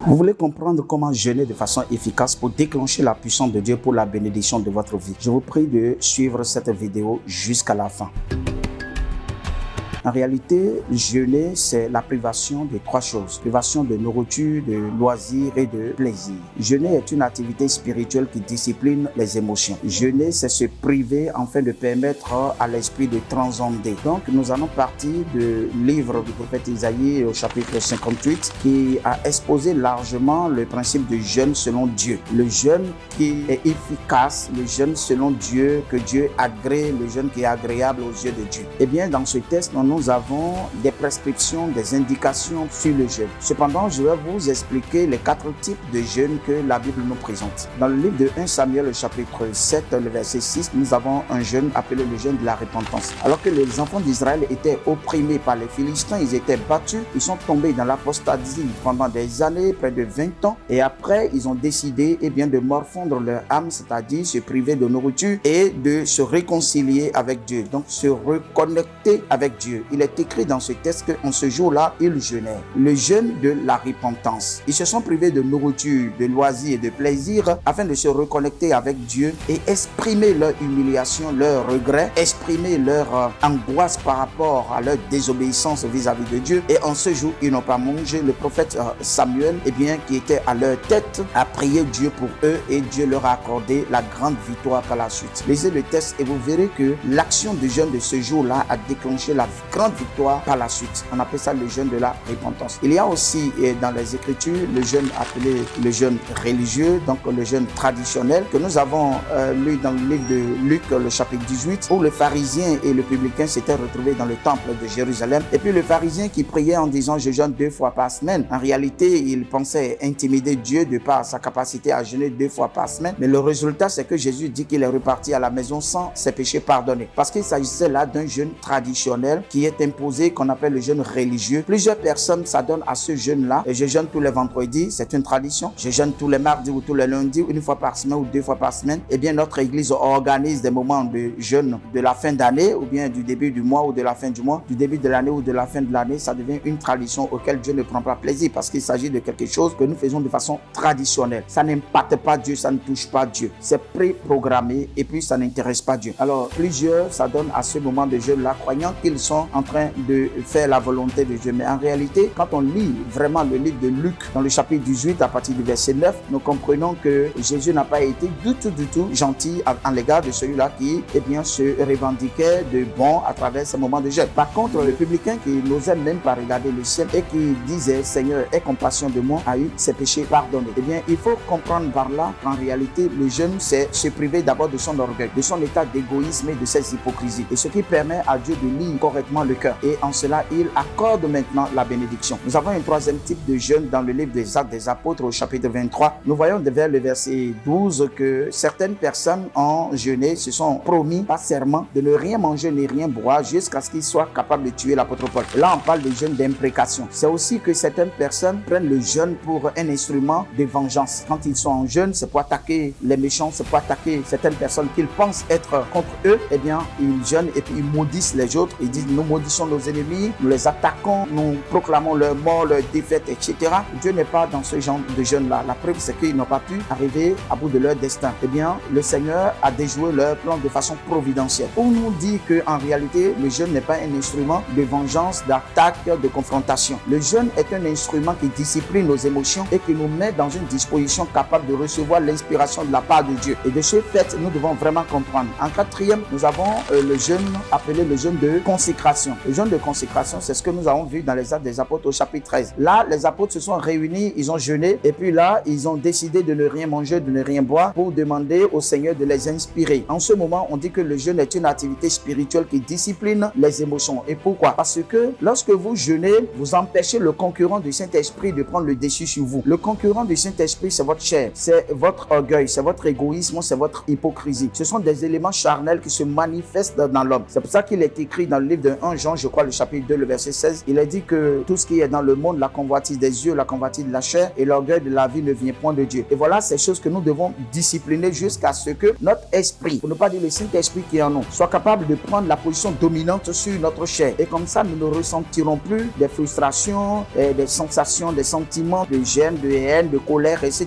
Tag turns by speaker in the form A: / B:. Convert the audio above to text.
A: Vous voulez comprendre comment jeûner de façon efficace pour déclencher la puissance de Dieu pour la bénédiction de votre vie? Je vous prie de suivre cette vidéo jusqu'à la fin. En réalité, jeûner, c'est la privation de trois choses. Privation de nourriture, de loisirs et de plaisir. Jeûner est une activité spirituelle qui discipline les émotions. Jeûner, c'est se priver afin de permettre à l'esprit de transcender. Donc, nous allons partir du livre du prophète Isaïe au chapitre 58 qui a exposé largement le principe du jeûne selon Dieu. Le jeûne qui est efficace, le jeûne selon Dieu, que Dieu agrée, le jeûne qui est agréable aux yeux de Dieu. Eh bien, dans ce texte, nous avons des prescriptions, des indications sur le jeûne. Cependant, je vais vous expliquer les 4 types de jeûne que la Bible nous présente. Dans le livre de 1 Samuel, le chapitre 7, le verset 6, nous avons un jeûne appelé le jeûne de la repentance. Alors que les enfants d'Israël étaient opprimés par les Philistins, ils étaient battus, ils sont tombés dans l'apostasie pendant des années, près de 20 ans, et après, ils ont décidé de morfondre leur âme, c'est-à-dire se priver de nourriture et de se réconcilier avec Dieu, donc se reconnecter avec Dieu. Il est écrit dans ce texte qu'en ce jour-là, ils jeûnaient. Le jeûne de la repentance. Ils se sont privés de nourriture, de loisirs et de plaisir afin de se reconnecter avec Dieu et exprimer leur humiliation, leur regret, exprimer leur angoisse par rapport à leur désobéissance vis-à-vis de Dieu. Et en ce jour, ils n'ont pas mangé. Le prophète Samuel, qui était à leur tête, a prié Dieu pour eux et Dieu leur a accordé la grande victoire par la suite. Lisez le texte et vous verrez que l'action du jeûne de ce jour-là a déclenché la grande victoire par la suite. On appelle ça le jeûne de la repentance. Il y a aussi dans les Écritures le jeûne appelé le jeûne religieux, donc le jeûne traditionnel que nous avons lu dans le livre de Luc, le chapitre 18, où le pharisien et le publicain s'étaient retrouvés dans le temple de Jérusalem. Et puis le pharisien qui priait en disant je jeûne 2 fois par semaine. En réalité, il pensait intimider Dieu de par sa capacité à jeûner 2 fois par semaine. Mais le résultat, c'est que Jésus dit qu'il est reparti à la maison sans ses péchés pardonnés. Parce qu'il s'agissait là d'un jeûne traditionnel qui est imposé, qu'on appelle le jeûne religieux. Plusieurs personnes s'adonnent à ce jeûne-là. Et je jeûne tous les vendredis, c'est une tradition. Je jeûne tous les mardis ou tous les lundis, 1 fois par semaine ou 2 fois par semaine. Eh bien, notre église organise des moments de jeûne de la fin d'année ou bien du début du mois ou de la fin du mois, du début de l'année ou de la fin de l'année. Ça devient une tradition auquel Dieu ne prend pas plaisir parce qu'il s'agit de quelque chose que nous faisons de façon traditionnelle. Ça n'impacte pas Dieu, ça ne touche pas Dieu. C'est pré-programmé et puis ça n'intéresse pas Dieu. Alors, plusieurs s'adonnent à ce moment de jeûne-là, croyant qu'ils sont en train de faire la volonté de Dieu. Mais en réalité, quand on lit vraiment le livre de Luc, dans le chapitre 18, à partir du verset 9, nous comprenons que Jésus n'a pas été du tout gentil en l'égard de celui-là qui, se revendiquait de bon à travers ce moment de jeûne. Par contre, le publicain qui n'osait même pas regarder le ciel et qui disait, Seigneur, aie compassion de moi, a eu ses péchés pardonnés. Il faut comprendre par là qu'en réalité, le jeûne, c'est se priver d'abord de son orgueil, de son état d'égoïsme et de ses hypocrisies. Et ce qui permet à Dieu de lire correctement le cœur. Et en cela, il accorde maintenant la bénédiction. Nous avons un 3e type de jeûne dans le livre des Actes des Apôtres au chapitre 23. Nous voyons vers le verset 12 que certaines personnes ont jeûné, se sont promis par serment de ne rien manger ni rien boire jusqu'à ce qu'ils soient capables de tuer l'apôtre Paul. Et là, on parle de jeûne d'imprécation. C'est aussi que certaines personnes prennent le jeûne pour un instrument de vengeance. Quand ils sont en jeûne, c'est pour attaquer les méchants, c'est pour attaquer certaines personnes qu'ils pensent être contre eux. Ils jeûnent et puis ils maudissent les autres. Ils disent, nous maudissons nos ennemis, nous les attaquons, nous proclamons leur mort, leur défaite, etc. Dieu n'est pas dans ce genre de jeûne-là. La preuve, c'est qu'ils n'ont pas pu arriver à bout de leur destin. Le Seigneur a déjoué leur plan de façon providentielle. On nous dit qu'en réalité, le jeûne n'est pas un instrument de vengeance, d'attaque, de confrontation. Le jeûne est un instrument qui discipline nos émotions et qui nous met dans une disposition capable de recevoir l'inspiration de la part de Dieu. Et de ce fait, nous devons vraiment comprendre. En 4e, nous avons le jeûne appelé le jeûne de consécration. Le jeûne de consécration, c'est ce que nous avons vu dans les Actes des Apôtres au chapitre 13. Là, les apôtres se sont réunis, ils ont jeûné et puis là, ils ont décidé de ne rien manger, de ne rien boire pour demander au Seigneur de les inspirer. En ce moment, on dit que le jeûne est une activité spirituelle qui discipline les émotions. Et pourquoi? Parce que lorsque vous jeûnez, vous empêchez le concurrent du Saint-Esprit de prendre le dessus sur vous. Le concurrent du Saint-Esprit, c'est votre chair, c'est votre orgueil, c'est votre égoïsme, c'est votre hypocrisie. Ce sont des éléments charnels qui se manifestent dans l'homme. C'est pour ça qu'il est écrit dans le livre de 1 1 Jean, je crois, le chapitre 2, le verset 16, il est dit que tout ce qui est dans le monde, la convoitise des yeux, la convoitise de la chair et l'orgueil de la vie ne vient point de Dieu. Et voilà ces choses que nous devons discipliner jusqu'à ce que notre esprit, pour ne pas dire le Saint-Esprit qui est en nous, soit capable de prendre la position dominante sur notre chair. Et comme ça, nous ne ressentirons plus des frustrations, des sensations, des sentiments de gêne, de haine, de colère, etc.